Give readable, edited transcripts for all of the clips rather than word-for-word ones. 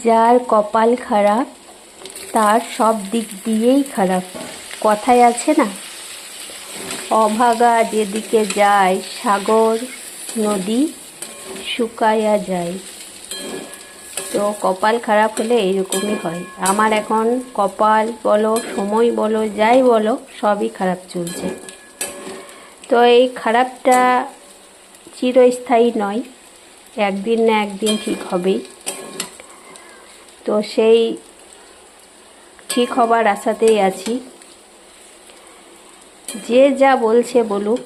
যার কপাল খারাপ তার সব দিক দিয়েই খারাপ। কথায় আছে না, অভাগা যেদিকে যায় সাগর নদী শুকাইয়া যায়। তো কপাল খারাপ হলে এইরকমই হয়। আমার এখন কপাল বলো, সময় বলো, যাই বলো, সবই খারাপ চলছে। তো এই খারাপটা চিরস্থায়ী নয়, একদিন না একদিন ঠিক হবেই। তো সেই ঠিক হবার আশাতেই আছি। যে যা বলছে বলুক,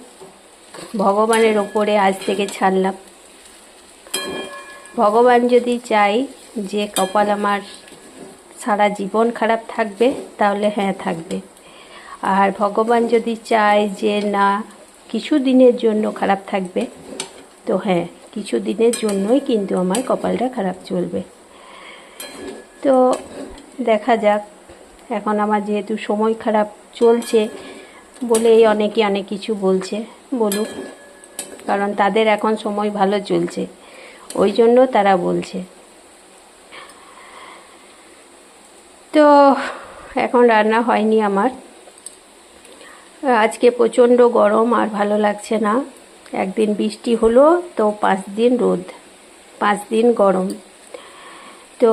ভগবানের ওপরে আজ থেকে ছাড়লাম। ভগবান যদি চাই যে কপাল আমার সারা জীবন খারাপ থাকবে, তাহলে হ্যাঁ থাকবে। আর ভগবান যদি চায় যে না, কিছু দিনের জন্য খারাপ থাকবে, তো হ্যাঁ, কিছু দিনের জন্যই কিন্তু আমার কপালটা খারাপ চলবে। তো দেখা যাক। এখন আমার যেহেতু সময় খারাপ চলছে বলেই অনেকে অনেক কিছু বলছে, বলুক, কারণ তাদের এখন সময় ভালো চলছে, ওই জন্য তারা বলছে। তো এখন রান্না হয়নি আমার। আজকে প্রচণ্ড গরম, আর ভালো লাগছে না। একদিন বৃষ্টি হলো তো 5 দিন রোদ, 5 দিন গরম। তো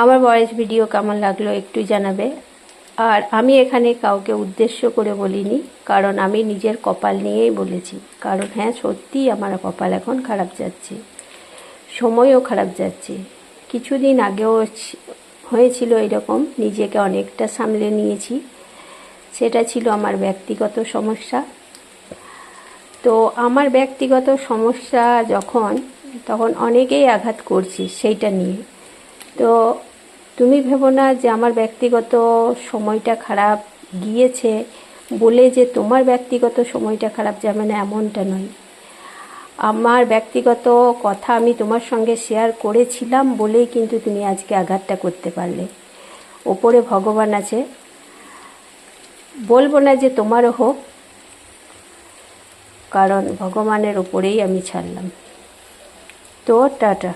আমার ভয়েস ভিডিও কেমন লাগলো একটু জানাবে। আর আমি এখানে কাউকে উদ্দেশ্য করে বলিনি, কারণ আমি নিজের কপাল নিয়েই বলেছি। কারণ হ্যাঁ, সত্যিই আমার কপাল এখন খারাপ যাচ্ছে, সময়ও খারাপ যাচ্ছে। কিছুদিন আগেও হয়েছিল এরকম, নিজেকে অনেকটা সামলে নিয়েছি। সেটা ছিল আমার ব্যক্তিগত সমস্যা। তো আমার ব্যক্তিগত সমস্যা তখন অনেকেই আঘাত করছে সেইটা নিয়ে। তো তুমি ভেবো না যে আমার ব্যক্তিগত সময়টা খারাপ গিয়েছে বলে যে তোমার ব্যক্তিগত সময়টা খারাপ যাবে না, এমনটা নয়। আমার ব্যক্তিগত কথা আমি তোমার সঙ্গে শেয়ার করেছিলাম বলেই কিন্তু তুমি আজকে আঘাতটা করতে পারলে। ওপরে ভগবান আছে, বলবো না যে তোমারও হোক, কারণ ভগবানের ওপরেই আমি ছাড়লাম। তো টাটা।